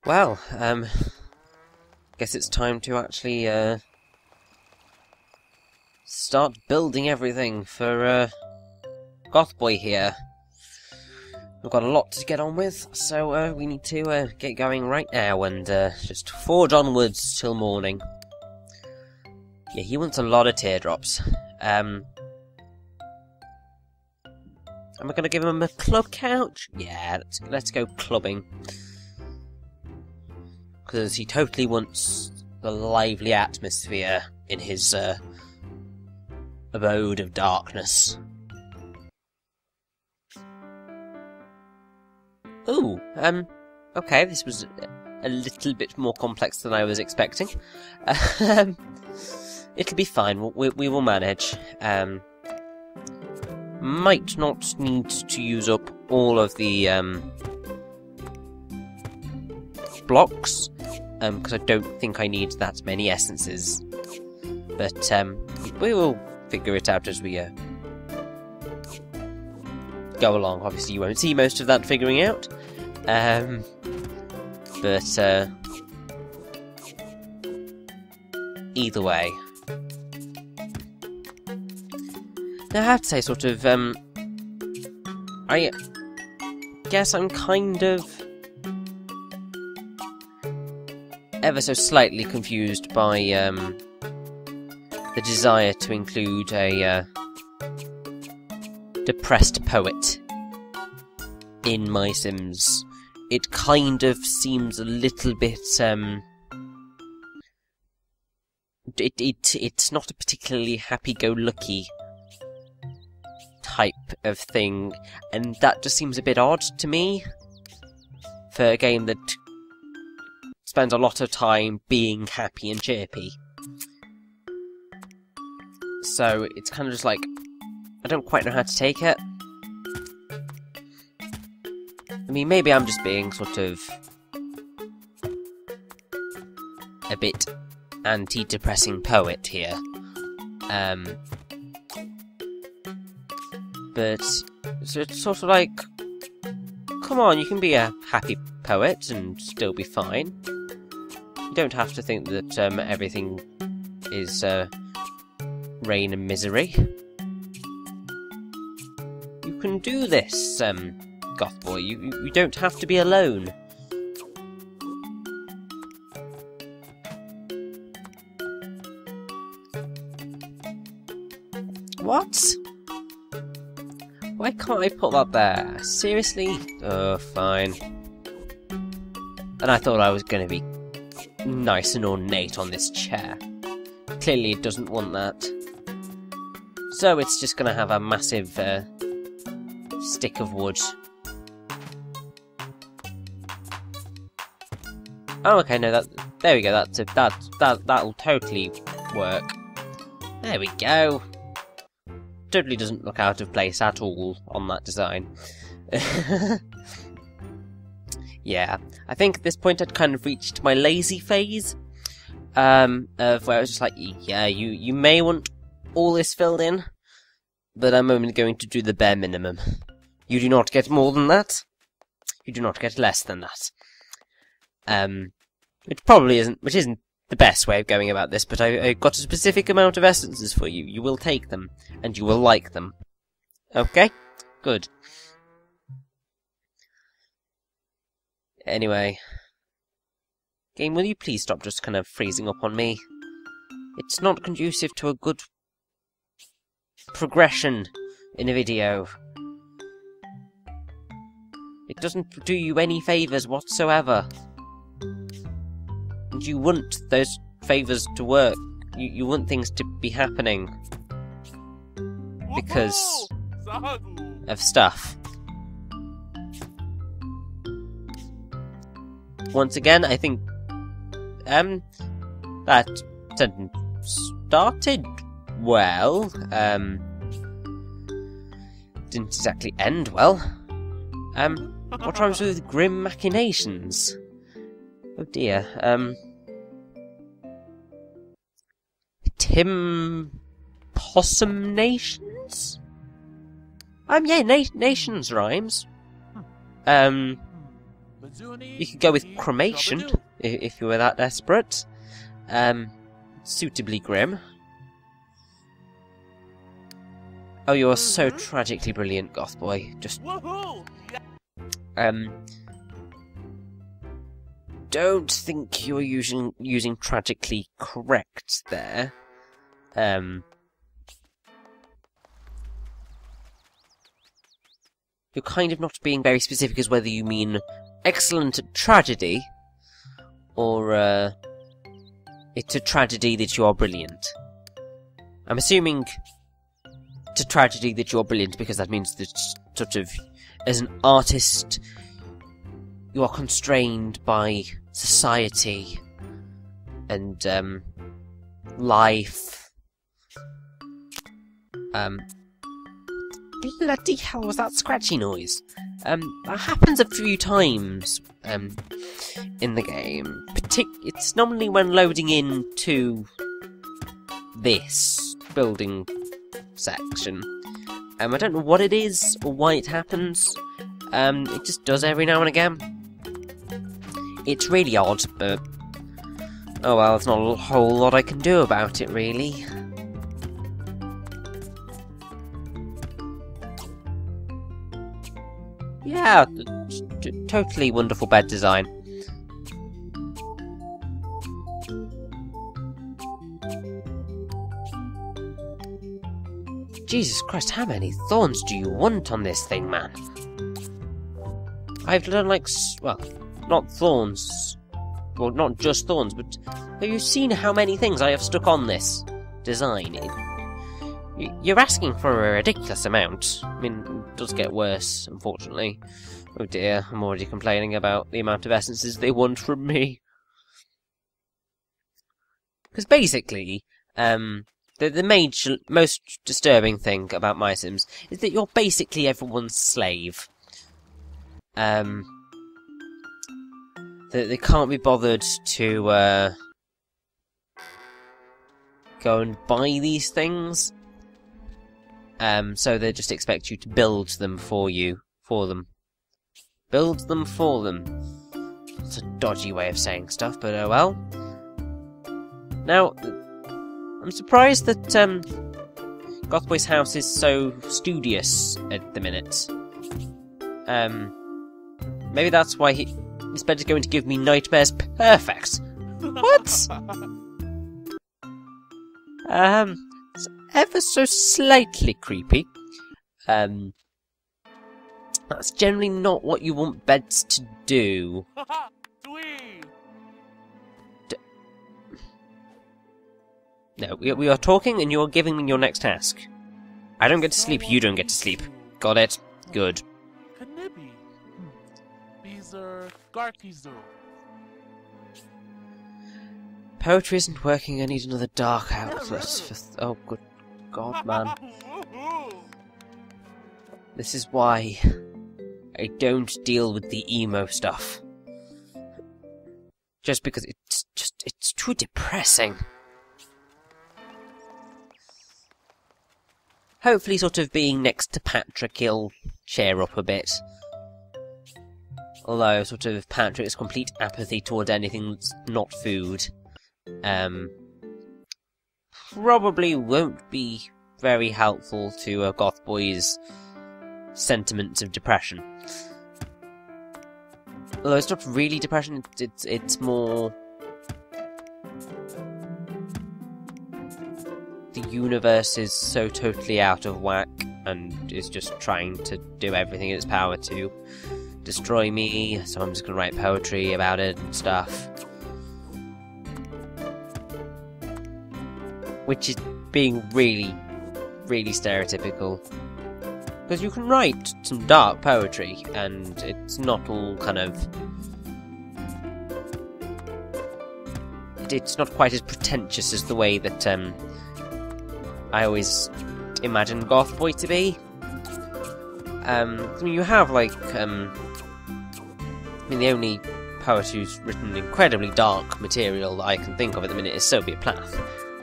Well, guess it's time to actually, start building everything for, Gothboy here. We've got a lot to get on with, so, we need to, get going right now and, just forge onwards till morning. Yeah, he wants a lot of teardrops. Am I gonna give him a club couch? Yeah, let's go clubbing. Because he totally wants the lively atmosphere in his abode of darkness. Ooh, okay, this was a little bit more complex than I was expecting. It'll be fine, we will manage. Might not need to use up all of the blocks, because I don't think I need that many essences. But we will figure it out as we go along. Obviously, you won't see most of that figuring out, but either way. Now, I have to say, sort of, I guess I'm kind of ever so slightly confused by the desire to include a depressed poet in MySims. It kind of seems a little bit it's not a particularly happy-go-lucky type of thing, and that just seems a bit odd to me for a game that spends a lot of time being happy and chirpy. So it's kind of just like, I don't quite know how to take it. I mean, maybe I'm just being sort of a bit anti-depressing poet here. But so it's sort of like, come on, you can be a happy poet and still be fine. You don't have to think that everything is rain and misery. You can do this, Gothboy. You don't have to be alone. What? Why can't I put that there? Seriously? Oh, fine. And I thought I was going to be nice and ornate on this chair. Clearly it doesn't want that. So it's just going to have a massive stick of wood. Oh, okay, no, there we go, that'll totally work. There we go. Totally doesn't look out of place at all on that design. Yeah, I think at this point I'd kind of reached my lazy phase, of where I was just like, yeah, you may want all this filled in, but I'm only going to do the bare minimum. You do not get more than that. You do not get less than that. Which isn't the best way of going about this, but I got a specific amount of essences for you. You will take them, and you will like them. Okay? Good. Anyway. Game, will you please stop just kind of freezing up on me? It's not conducive to a good progression in a video. It doesn't do you any favours whatsoever. And you want those favours to work. You want things to be happening. Because of stuff. Once again, I think that sentence started well. Didn't exactly end well. What rhymes with grim machinations? Oh dear. Tim Possum Nations? Yeah, nations rhymes. You could go with cremation, if you were that desperate. Suitably grim. Oh, you're so tragically brilliant, Goth Boy. Just... don't think you're using tragically correct there. You're kind of not being very specific as whether you mean excellent at tragedy, or it's a tragedy that you are brilliant. I'm assuming it's a tragedy that you're brilliant because that means that, sort of, as an artist, you are constrained by society and life. Bloody hell was that scratchy noise? That happens a few times in the game. It's normally when loading into this building section. I don't know what it is or why it happens. It just does every now and again. It's really odd, but oh well, there's not a whole lot I can do about it, really. Yeah, totally wonderful bed design. Jesus Christ, how many thorns do you want on this thing, man? I've done like, well, not thorns, well, not just thorns, but have you seen how many things I have stuck on this design? You're asking for a ridiculous amount. I mean, it does get worse, unfortunately. Oh dear, I'm already complaining about the amount of essences they want from me. Because basically, the most disturbing thing about MySims is that you're basically everyone's slave. That they can't be bothered to go and buy these things. So they just expect you to build them for them. Build them for them. It's a dodgy way of saying stuff, but oh well. Now, I'm surprised that Gothboy's house is so studious at the minute. Maybe that's why his bed is going to give me nightmares. Perfect. What? It's ever so slightly creepy. That's generally not what you want beds to do. No, we are talking and you are giving me your next task. I don't get to sleep, you don't get to sleep. Got it? Good. Poetry isn't working, I need another dark outlet. Oh, good God, man. This is why I don't deal with the emo stuff. Just because it's too depressing. Hopefully sort of being next to Patrick will cheer up a bit. Although, sort of, Patrick's complete apathy towards anything that's not food, probably won't be very helpful to a Goth Boy's sentiments of depression. Although it's not really depression, it's more... the universe is so totally out of whack, and is just trying to do everything in its power to destroy me, so I'm just gonna write poetry about it and stuff. Which is being really, really stereotypical. Because you can write some dark poetry, and it's not all kind of... it's not quite as pretentious as the way that I always imagine Goth Boy to be. I mean, you have, like, I mean, the only poet who's written incredibly dark material that I can think of at the minute is Sophia Plath.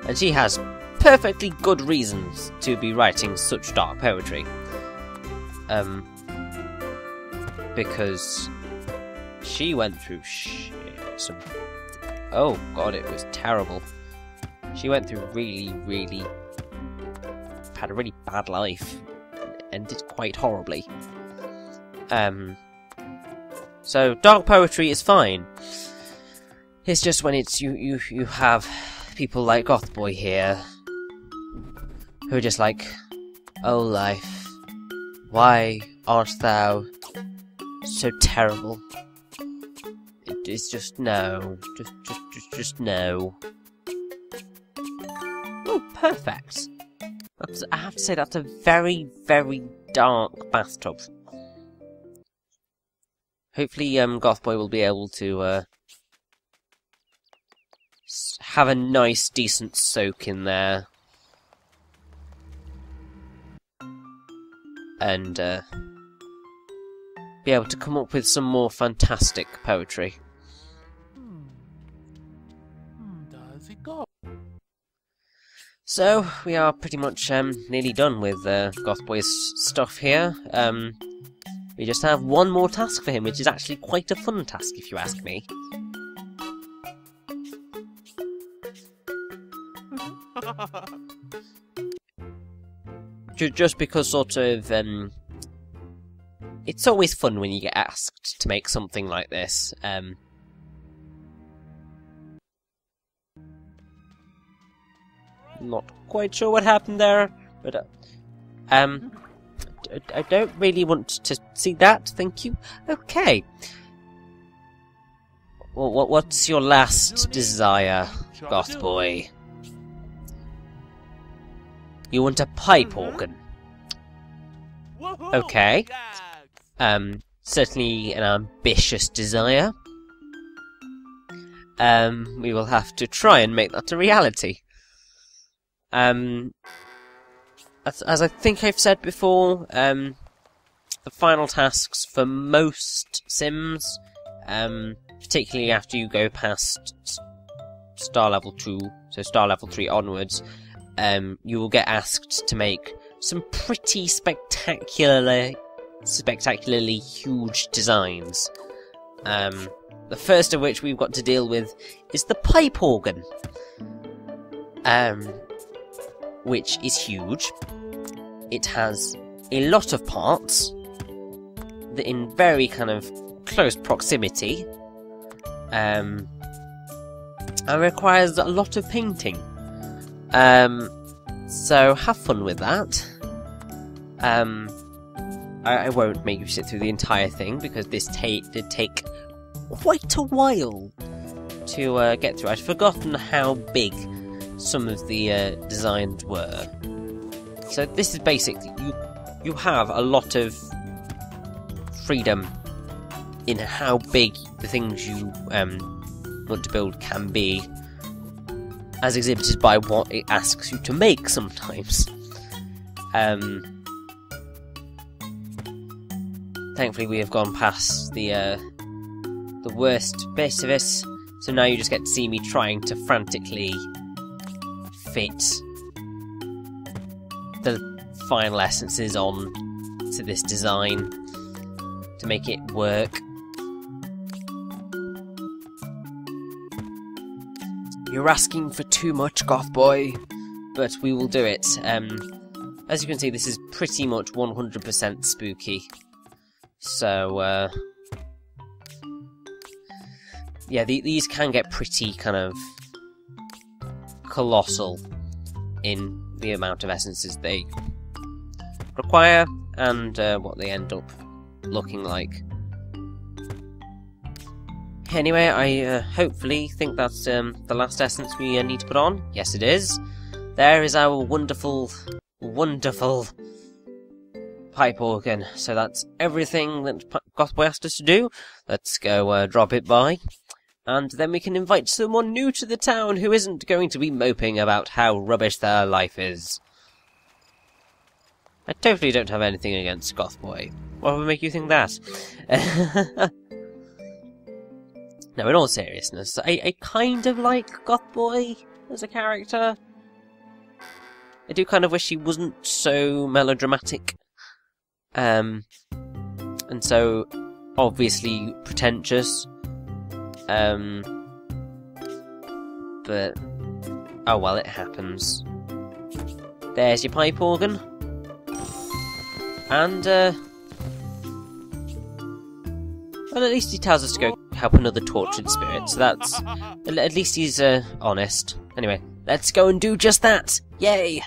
And she has perfectly good reasons to be writing such dark poetry. Because she went through oh god, it was terrible. She went through had a really bad life. Ended quite horribly. So dark poetry is fine. It's just when it's you have people like Gothboy here who are just like, oh life, why art thou so terrible? It is just no, just no. Oh, perfect. I have to say that's a very, very dark bathtub. Hopefully, Gothboy will be able to have a nice, decent soak in there, and be able to come up with some more fantastic poetry. Does it go? So, we are pretty much nearly done with Gothboy's stuff here. We just have one more task for him, which is actually quite a fun task, if you ask me. Just because sort of, it's always fun when you get asked to make something like this. Not quite sure what happened there, but I don't really want to see that, thank you. Okay. Well, what's your last desire, Gothboy? You want a pipe organ? Okay. Certainly an ambitious desire. We will have to try and make that a reality. As I think I've said before, the final tasks for most Sims, particularly after you go past star level 2, so star level 3 onwards, you will get asked to make some pretty spectacularly huge designs. The first of which we've got to deal with is the pipe organ, which is huge. It has a lot of parts that in very kind of close proximity, and requires a lot of painting. So have fun with that. I won't make you sit through the entire thing because this did take quite a while to get through. I'd forgotten how big some of the designs were. So this is basically, you have a lot of freedom in how big the things you want to build can be, as exhibited by what it asks you to make sometimes. Thankfully we have gone past the worst bit of this, so now you just get to see me trying to frantically fit the final essences on to this design to make it work. You're asking for too much, Gothboy, but we will do it. As you can see, this is pretty much 100% spooky. So, yeah, these can get pretty kind of colossal in the amount of essences they require and what they end up looking like. Anyway, I hopefully think that's the last essence we need to put on. Yes, it is. There is our wonderful, wonderful pipe organ. So that's everything that Gothboy asked us to do. Let's go drop it by. And then we can invite someone new to the town who isn't going to be moping about how rubbish their life is. I totally don't have anything against Gothboy. What would make you think that? No, in all seriousness, I kind of like Gothboy as a character. I do kind of wish he wasn't so melodramatic. And so, obviously pretentious. But oh well, it happens. There's your pipe organ, and well, at least he tells us to go help another tortured spirit. So that's at least he's honest. Anyway, let's go and do just that. Yay!